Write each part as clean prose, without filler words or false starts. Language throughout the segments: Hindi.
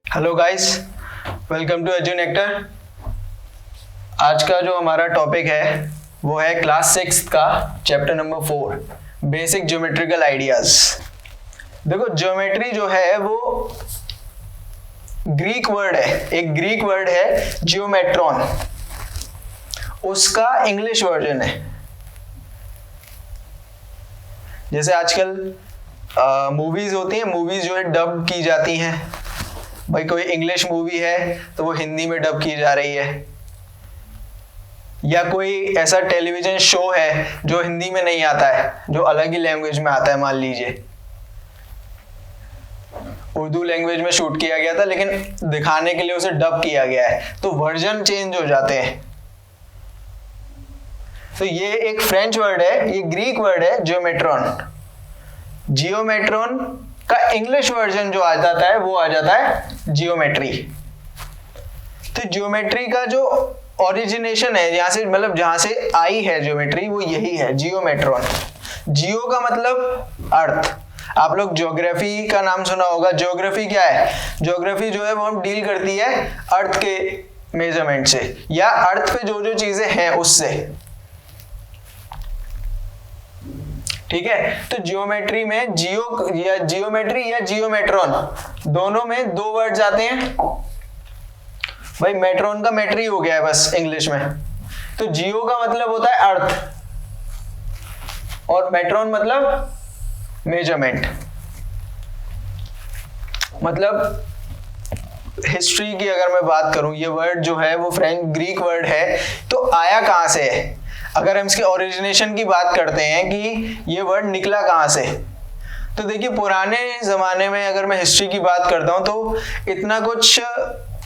Hello guys, welcome to Edunector. आज का जो हमारा टॉपिक है वो है क्लास 6 का chapter number 4, basic geometrical ideas. देखो, ज्योमेट्री जो है वो ग्रीक वर्ड है, एक ग्रीक वर्ड है जियोमेट्रॉन, उसका इंग्लिश वर्जन है। जैसे आजकल मूवीज होती हैं, मूवीज जो है डब की जाती हैं। भाई कोई इंग्लिश मूवी है तो वो हिंदी में डब की जा रही है, या कोई ऐसा टेलीविजन शो है जो हिंदी में नहीं आता है, जो अलग ही लैंग्वेज में आता है। मान लीजिए उर्दू लैंग्वेज में शूट किया गया था, लेकिन दिखाने के लिए उसे डब किया गया है, तो वर्जन चेंज हो जाते हैं। तो ये एक फ्रेंच वर्ड है, ये ग्रीक वर्ड है जियोमेट्रॉन। जियोमेट्रॉन का इंग्लिश वर्जन जो आ जाता है वो आ जाता है जियोमेट्री। तो जियोमेट्री का जो ओरिजिनेशन है, यहां से मतलब जहां से आई है ज्योमेट्री, वो यही है, जियोमेट्रॉन। जियो का मतलब अर्थ। आप लोग ज्योग्राफी का नाम सुना होगा। ज्योग्राफी क्या है? ज्योग्राफी जो है वो हम डील करती है अर्थ के मेजरमेंट से, या अर्थ पे जो जो चीजें हैं उससे। ठीक है, तो जियोमेट्री में जियो या जियोमेट्री या जियोमेट्रॉन दोनों में दो वर्ड्स आते हैं। भाई मेट्रॉन का मेट्री हो गया है बस इंग्लिश में। तो जियो का मतलब होता है अर्थ और मेट्रॉन मतलब मेजरमेंट। मतलब हिस्ट्री की अगर मैं बात करूं, ये वर्ड जो है वो फ्रेंच ग्रीक वर्ड है, तो आया कहां से है? अगर हम इसके ओरिजिनेशन की बात करते हैं कि ये वर्ड निकला कहां से, तो देखिए पुराने जमाने में अगर मैं हिस्ट्री की बात करता हूं तो इतना कुछ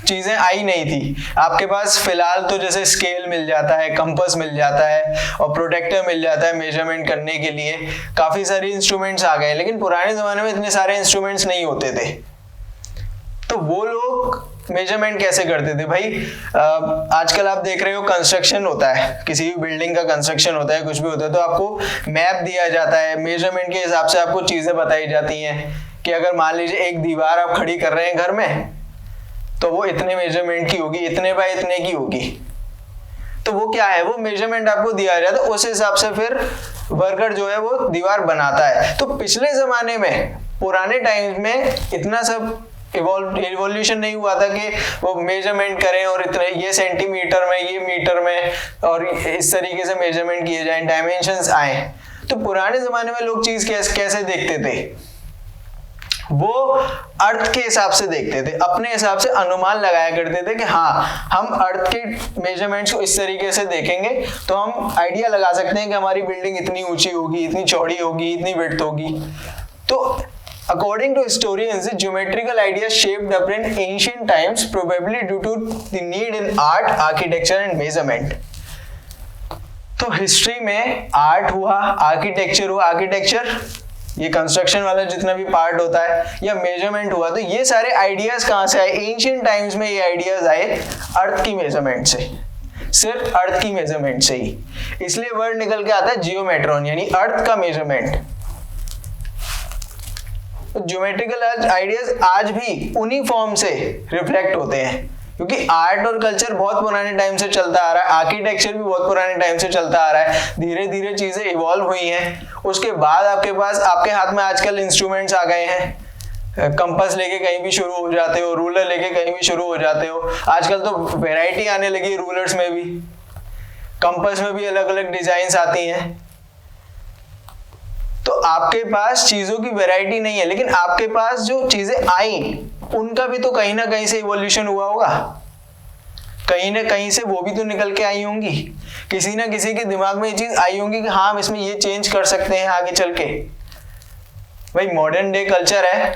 चीजें आई नहीं थी आपके पास। फिलहाल तो जैसे स्केल मिल जाता है, कंपास मिल जाता है और प्रोटेक्टर मिल जाता है मेजरमेंट करने के लिए, काफी सारे इंस्ट्रूमेंट्स आ गए। लेकिन पुराने जमाने में इतने सारे इंस्ट्रूमेंट्स नहीं होते थे, तो वो लोग मेजरमेंट कैसे करते थे? भाई आजकल आप देख रहे हो कंस्ट्रक्शन होता है, किसी भी बिल्डिंग का कंस्ट्रक्शन होता है, कुछ भी होता है, तो आपको मैप दिया जाता है, मेजरमेंट के हिसाब से आपको चीजें बताई जाती हैं कि अगर मान लीजिए एक दीवार आप खड़ी कर रहे हैं घर में, तो वो इतने मेजरमेंट की होगी, इतने बाय इतने की होगी। तो वो क्या है, वो मेजरमेंट आपको दिया जाता है, उस हिसाब से फिर वर्कर जो है वो दीवार बनाता है। तो पिछले जमाने में, पुराने टाइम में इतना सब इवोल्यूशन नहीं हुआ था कि वो मेजरमेंट करें और इतने ये सेंटीमीटर में, ये मीटर में, और इस तरीके से मेजरमेंट किए जाएं, डायमेंशंस आए। तो पुराने जमाने में लोग चीज कैसे देखते थे? वो अर्थ के हिसाब से देखते थे, अपने हिसाब से अनुमान लगाया करते थे कि हाँ, हम अर्थ के मेजरमेंट्स को इस तरीके से देखेंगे तो हम आइडिया लगा सकते हैं कि हमारी बिल्डिंग इतनी ऊंची होगी, इतनी चौड़ी होगी, इतनी विड्थ होगी। तो according to historians, the geometrical ideas shaped up in ancient times, probably due to the need in art, architecture and measurement. तो हिस्ट्री में आर्ट हुआ, आर्किटेक्चर हुआ, आर्किटेक्चर ये कंस्ट्रक्शन वाला जितना भी पार्ट होता है, या मेजरमेंट हुआ, तो ये सारे आइडियाज कहां से आए? एंशिएंट टाइम्स में ये आइडियाज आए अर्थ की मेजरमेंट से, सिर्फ अर्थ की मेजरमेंट से ही। इसलिए वर्ड निकल के आता है जियोमेट्रॉन, यानी अर्थ का मेजरमेंट। ज्योमेट्रिकल आइडियाज आज भी उन्हीं फॉर्म से रिफ्लेक्ट होते हैं, क्योंकि आर्ट और कल्चर बहुत पुराने टाइम से चलता आ रहा है, आर्किटेक्चर भी बहुत पुराने टाइम से चलता आ रहा है। धीरे धीरे चीजें इवॉल्व हुई हैं। उसके बाद आपके हाथ में आजकल इंस्ट्रूमेंट्स आ गए हैं। कंपास लेके कहीं भी शुरू हो जाते हो, रूलर लेके कहीं भी शुरू हो जाते हो। आजकल तो वैरायटी आने लगी रूलर्स में भी, कंपास में भी अलग अलग डिजाइन्स आती हैं। तो आपके पास चीजों की वैरायटी नहीं है, लेकिन आपके पास जो चीजें आई उनका भी तो कहीं ना कहीं से इवोल्यूशन हुआ होगा, कहीं ना कहीं से वो भी तो निकल के आई होंगी। किसी ना किसी के दिमाग में ये चीज आई होंगी कि हाँ, हम इसमें ये चेंज कर सकते हैं आगे चल के। भाई मॉडर्न डे कल्चर है,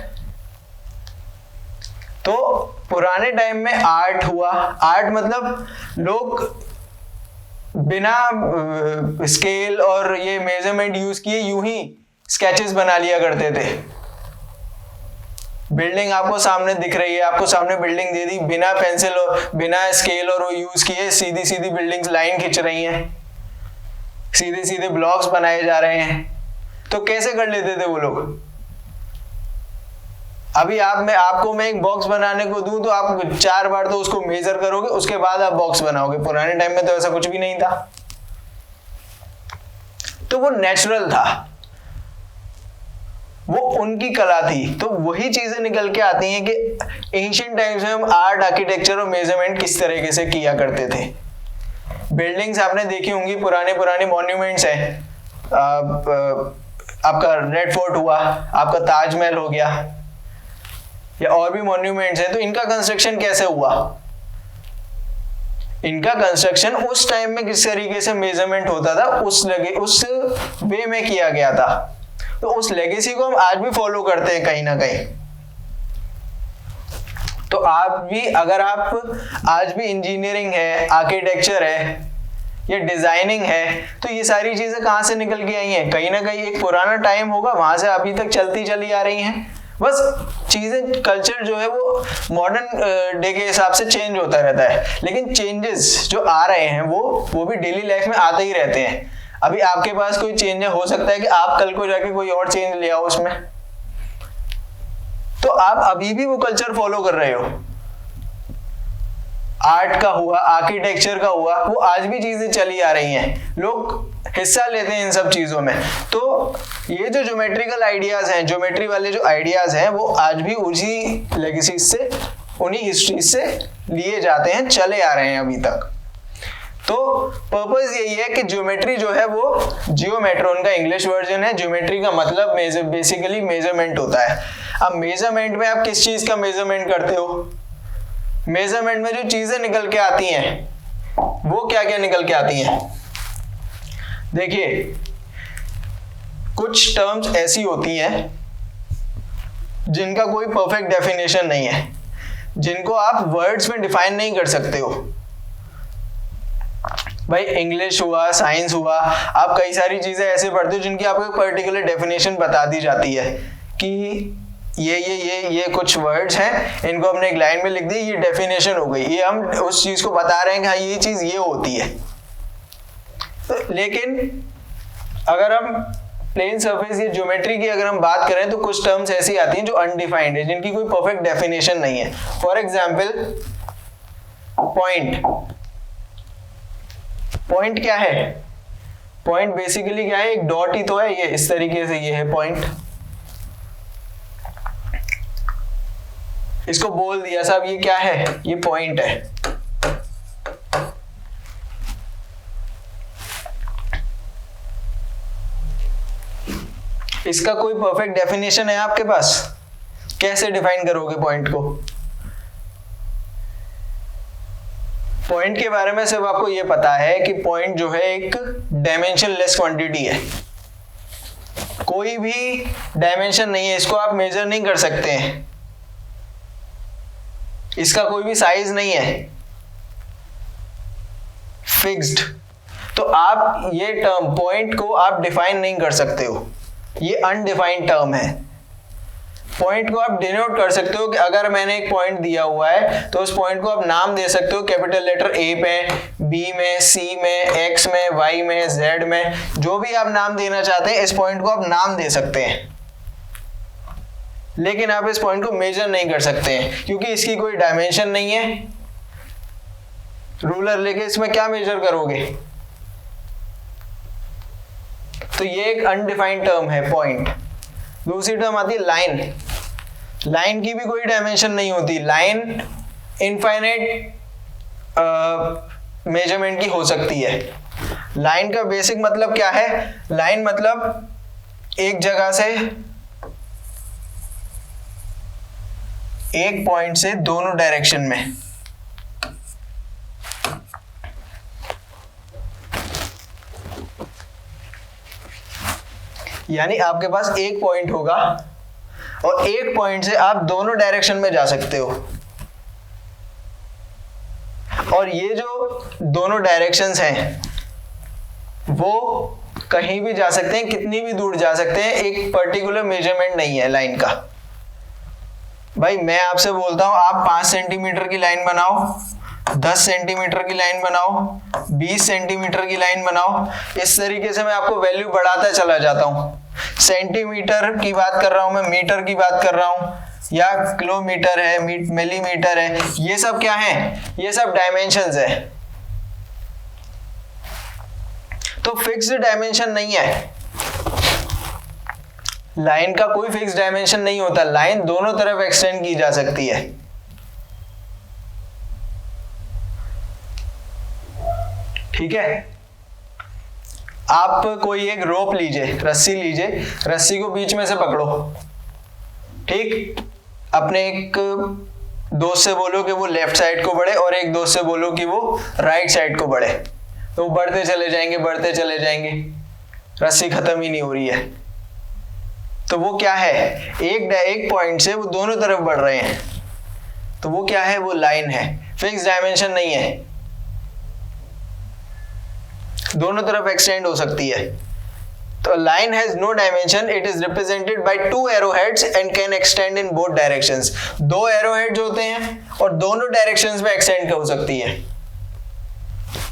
तो पुराने टाइम में आर्ट हुआ। आर्ट मतलब लोग बिना स्केल और ये मेजरमेंट यूज किए यूं ही स्केचेस बना लिया करते थे। बिल्डिंग आपको सामने दिख रही है, आपको सामने बिल्डिंग दे दी, बिना पेंसिल और बिना स्केल और वो यूज किए सीधी सीधी बिल्डिंग्स लाइन खींच रही हैं, सीधे सीधे ब्लॉक्स बनाए जा रहे हैं। तो कैसे कर लेते थे वो लोग? अभी आपको मैं एक बॉक्स बनाने को दूं तो आप 4 बार तो उसको मेजर करोगे, उसके बाद आप बॉक्स बनाओगे। पुराने टाइम में तो ऐसा कुछ भी नहीं था, तो वो नेचुरल था, वो उनकी कला थी। तो वही चीजें निकल के आती हैं कि एंशिएंट टाइम्स में हम आर्ट, आर्किटेक्चर और मेजरमेंट किस तरीके से किया करते थे। बिल्डिंग्स आपने देखी होंगी, पुराने मॉन्यूमेंट्स हैं, आपका रेड फोर्ट हुआ, आपका ताजमहल हो गया, या और भी मॉन्यूमेंट्स हैं। तो इनका कंस्ट्रक्शन कैसे हुआ? इनका कंस्ट्रक्शन उस टाइम में किस तरीके से मेजरमेंट होता था, उस वे में किया गया था। तो उस लेगेसी को हम आज भी फॉलो करते हैं कहीं ना कहीं। तो आप भी, अगर आप आज भी इंजीनियरिंग है, आर्किटेक्चर है या डिजाइनिंग है, तो ये सारी चीजें कहां से निकल के आई हैं? कहीं ना कहीं एक पुराना टाइम होगा, वहां से अभी तक चलती चली आ रही हैं। बस चीजें, कल्चर जो है वो मॉडर्न डे के हिसाब से चेंज होता रहता है, लेकिन चेंजेस जो आ रहे हैं वो भी डेली लाइफ में आते ही रहते हैं। अभी आपके पास कोई चेंज हो सकता है कि आप कल को जाके कोई और चेंज ले आओ उसमें, तो आप अभी भी वो कल्चर फॉलो कर रहे हो। आर्ट का हुआ, आर्किटेक्चर का हुआ, वो आज भी चीजें चली आ रही हैं, लोग हिस्सा लेते हैं इन सब चीजों में। तो ये जो ज्योमेट्रिकल आइडियाज हैं, ज्योमेट्री वाले जो आइडियाज हैं, वो आज भी उसी लेगेसी से, उन्हीं हिस्ट्री से लिए जाते हैं, चले आ रहे हैं अभी तक। तो पर्पस यही है कि ज्योमेट्री जो है वो जियोमेट्रॉन का इंग्लिश वर्जन है। ज्योमेट्री का मतलब बेसिकली मेजरमेंट होता है। अब मेजरमेंट में आप किस चीज का मेजरमेंट करते हो? मेजरमेंट में जो चीजें निकल के आती हैं वो क्या क्या निकल के आती हैं? देखिए, कुछ टर्म्स ऐसी होती हैं जिनका कोई परफेक्ट डेफिनेशन नहीं है, जिनको आप वर्ड्स में डिफाइन नहीं कर सकते हो। भाई इंग्लिश हुआ, साइंस हुआ, आप कई सारी चीजें ऐसे पढ़ते हो जिनकी आपको एक पर्टिकुलर डेफिनेशन बता दी जाती है कि ये कुछ वर्ड्स हैं, इनको हमने एक लाइन में लिख दी, ये डेफिनेशन हो गई, ये हम उस चीज को बता रहे हैं कि हाँ ये चीज ये होती है। तो लेकिन अगर हम प्लेन सरफेस या ज्योमेट्री की अगर हम बात करें तो कुछ टर्म्स ऐसी आती हैं जो अनडिफाइंड है, जिनकी कोई परफेक्ट डेफिनेशन नहीं है। फॉर एग्जाम्पल, पॉइंट क्या है? पॉइंट बेसिकली क्या है? एक डॉट ही तो है, ये इस तरीके से, ये है पॉइंट। इसको बोल दिया साहब ये क्या है? ये पॉइंट है। इसका कोई परफेक्ट डेफिनेशन है आपके पास? कैसे डिफाइन करोगे पॉइंट को? पॉइंट के बारे में सिर्फ आपको ये पता है कि पॉइंट जो है एक डायमेंशनलेस क्वांटिटी है, कोई भी डायमेंशन नहीं है, इसको आप मेजर नहीं कर सकते हैं, इसका कोई भी साइज नहीं है, फिक्स्ड। तो आप ये टर्म पॉइंट को आप डिफाइन नहीं कर सकते हो, ये अनडिफाइंड टर्म है। पॉइंट को आप डिनोट कर सकते हो कि अगर मैंने एक पॉइंट दिया हुआ है तो उस पॉइंट को आप नाम दे सकते हो, कैपिटल लेटर ए में, बी में, सी में, एक्स में, वाई में, जेड में, जो भी आप नाम देना चाहते हैं, इस पॉइंट को आप नाम दे सकते हैं। लेकिन आप इस पॉइंट को मेजर नहीं कर सकते हैं क्योंकि इसकी कोई डायमेंशन नहीं है। रूलर लेके इसमें क्या मेजर करोगे? तो ये एक अनडिफाइंड टर्म है पॉइंट। दूसरी टर्म आती है लाइन। लाइन की भी कोई डायमेंशन नहीं होती, लाइन इनफाइनाइट मेजरमेंट की हो सकती है। लाइन का बेसिक मतलब क्या है? लाइन मतलब एक जगह से, एक पॉइंट से दोनों डायरेक्शन में, यानी आपके पास एक पॉइंट होगा और एक पॉइंट से आप दोनों डायरेक्शन में जा सकते हो। और ये जो दोनों डायरेक्शंस हैं वो कहीं भी जा सकते हैं, कितनी भी दूर जा सकते हैं, एक पर्टिकुलर मेजरमेंट नहीं है लाइन का। भाई मैं आपसे बोलता हूं आप 5 सेंटीमीटर की लाइन बनाओ, 10 सेंटीमीटर की लाइन बनाओ, 20 सेंटीमीटर की लाइन बनाओ, इस तरीके से मैं आपको वैल्यू बढ़ाता चला जाता हूं। सेंटीमीटर की बात कर रहा हूं मैं, मीटर की बात कर रहा हूं, या किलोमीटर है, मिलीमीटर है, ये सब क्या है, ये सब डायमेंशंस है। तो फिक्स्ड डायमेंशन नहीं है, लाइन का कोई फिक्स डायमेंशन नहीं होता, लाइन दोनों तरफ एक्सटेंड की जा सकती है। ठीक है, आप कोई एक रोप लीजिए, रस्सी लीजिए, रस्सी को बीच में से पकड़ो, ठीक, अपने एक दोस्त से बोलो कि वो लेफ्ट साइड को बढ़े और एक दोस्त से बोलो कि वो राइट साइड को बढ़े, तो बढ़ते चले जाएंगे, बढ़ते चले जाएंगे, रस्सी खत्म ही नहीं हो रही है। तो वो क्या है, एक पॉइंट से वो दोनों तरफ बढ़ रहे हैं, तो वो क्या है, वो लाइन है, फिक्स डायमेंशन नहीं है, दोनों तरफ एक्सटेंड हो सकती है। तो line has no dimension, it is represented by two arrowheads and can extend in both directions. दो एरोहेड्स होते हैं और दोनों डायरेक्शंस में एक्सटेंड हो सकती है।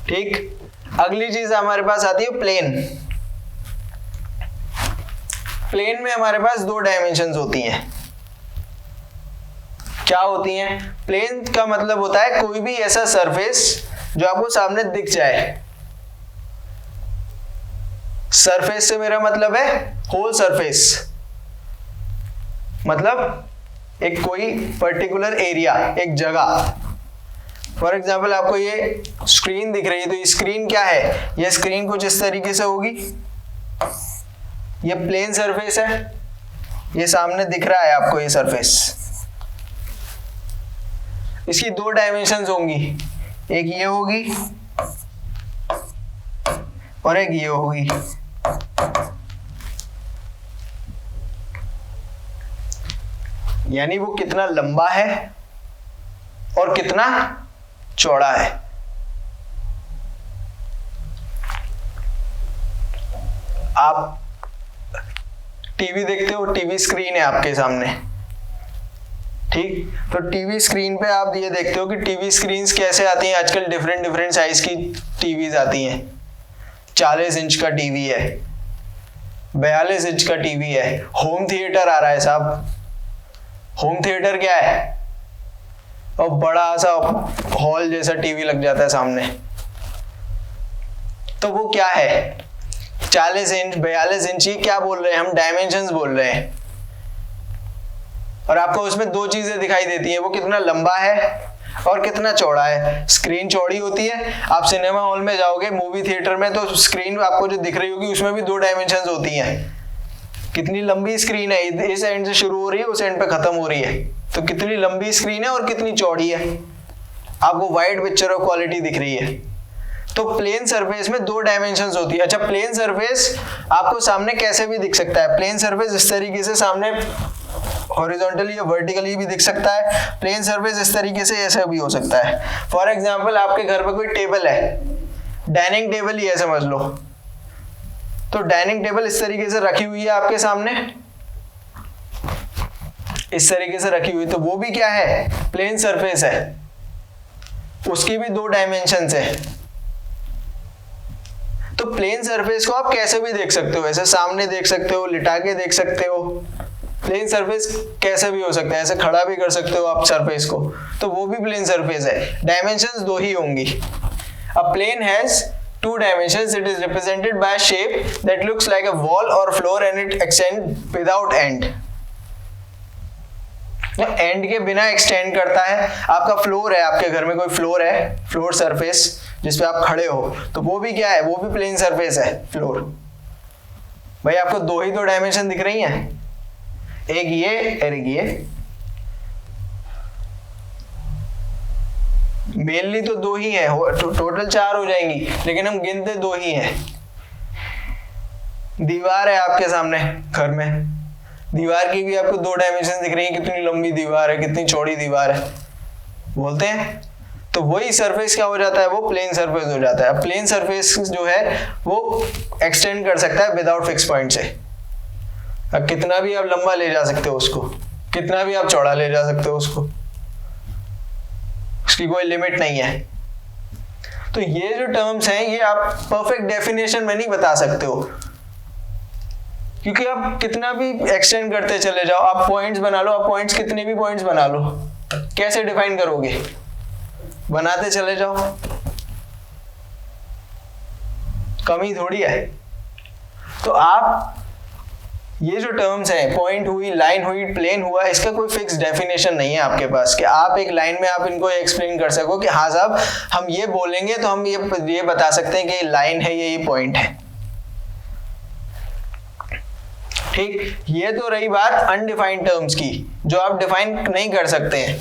ठीक, अगली चीज हमारे पास आती है प्लेन। प्लेन में हमारे पास दो डायमेंशंस होती हैं। क्या होती हैं? प्लेन का मतलब होता है कोई भी ऐसा सरफेस जो आपको सामने दिख जाए। सरफेस से मेरा मतलब है होल सरफेस, मतलब एक कोई पर्टिकुलर एरिया, एक जगह। फॉर एग्जाम्पल आपको ये स्क्रीन दिख रही है, तो ये स्क्रीन क्या है, ये स्क्रीन कुछ इस तरीके से होगी, ये प्लेन सरफेस है, ये सामने दिख रहा है आपको ये सरफेस। इसकी दो डायमेंशंस होंगी, एक ये होगी और एक ये होगी। यानी वो कितना लंबा है और कितना चौड़ा है। आप टीवी देखते हो, टीवी स्क्रीन है आपके सामने, ठीक, तो टीवी स्क्रीन पे आप ये देखते हो कि टीवी स्क्रीन्स कैसे आती हैं आजकल, डिफरेंट डिफरेंट साइज की टीवीज आती हैं। 40 इंच का टीवी है, 42 इंच का टीवी है, होम थिएटर आ रहा है साहब। होम थिएटर क्या है, और बड़ा सा हॉल जैसा टीवी लग जाता है सामने। तो वो क्या है, 40 इंच 42 इंच, ये क्या बोल रहे हैं हम, डायमेंशंस बोल रहे हैं। और आपको उसमें दो चीजें दिखाई देती हैं, वो कितना लंबा है और कितना चौड़ा है। स्क्रीन चौड़ी होती है, आप सिनेमा हॉल में जाओगे, मूवी थिएटर में, तो स्क्रीन आपको जो दिख रही होगी उसमें भी दो डायमेंशंस होती हैं। कितनी लंबी स्क्रीन है, इस एंड से शुरू हो रही है, उस एंड पे खत्म हो रही है, तो कितनी लंबी स्क्रीन है और कितनी चौड़ी है, आपको वाइड पिक्चर ऑफ क्वालिटी दिख रही है। तो प्लेन सरफेस में दो डायमेंशंस होती है। अच्छा, प्लेन सरफेस आपको सामने कैसे भी दिख सकता है। प्लेन सरफेस इस तरीके से सामने हॉरिजॉन्टली या वर्टिकली भी दिख सकता है। प्लेन सरफेस इस तरीके से ऐसा भी हो सकता है। फॉर एग्जांपल आपके घर पे कोई टेबल है, डाइनिंग टेबल ही है समझ लो, तो डाइनिंग टेबल इस तरीके से रखी हुई है आपके सामने, इस तरीके से रखी हुई, तो वो भी क्या है, प्लेन सरफेस है, उसकी भी दो डायमेंशंस है। तो प्लेन सरफेस को आप कैसे भी देख सकते हो, ऐसे सामने देख सकते हो, लिटा के देख सकते हो। प्लेन सरफेस कैसे भी हो सकता है, ऐसे खड़ा भी कर सकते हो आप सरफेस को, तो वो भी प्लेन सरफेस है। डायमेंशंस दो ही होंगी। A plane has two dimensions. It is represented by a shape that looks like a wall or floor and it extends without end. And के बिना एक्सटेंड करता है। आपका फ्लोर है, आपके घर में कोई फ्लोर है, फ्लोर सरफेस जिसपे आप खड़े हो, तो वो भी क्या है, वो भी प्लेन सरफेस है फ्लोर। भाई आपको दो ही तो डायमेंशन दिख रही हैं, एक ये और एक ये। मेनली तो दो ही है, टोटल 4 हो जाएंगी, लेकिन हम गिनते दो ही हैं। दीवार है आपके सामने घर में, दीवार की भी आपको दो डायमेंशन दिख रही है, कितनी लंबी दीवार है, कितनी चौड़ी दीवार है बोलते हैं। तो वही सरफेस क्या हो जाता है, वो प्लेन सरफेस हो जाता है। प्लेन सरफेस जो है वो एक्सटेंड कर सकता है विदाउट फिक्स पॉइंट से। अब कितना भी आप लंबा ले जा सकते हो उसको, कितना भी आप चौड़ा ले जा सकते हो उसको, उसकी कोई लिमिट नहीं है। तो ये जो टर्म्स हैं, ये आप परफेक्ट डेफिनेशन में नहीं बता सकते हो, क्योंकि आप कितना भी एक्सटेंड करते चले जाओ, आप पॉइंट्स बना लो, आप पॉइंट्स कितने भी पॉइंट्स बना लो, कैसे डिफाइन करोगे? बनाते चले जाओ, कमी थोड़ी है। तो आप ये जो टर्म्स हैं, पॉइंट हुई, लाइन हुई, प्लेन हुआ, इसका कोई फिक्स डेफिनेशन नहीं है आपके पास कि आप एक लाइन में आप इनको एक्सप्लेन कर सको कि हाँ साहब हम ये बोलेंगे तो हम ये बता सकते हैं कि ये लाइन है, ये पॉइंट है। ठीक, ये तो रही बात अनडिफाइंड टर्म्स की, जो आप डिफाइन नहीं कर सकते हैं।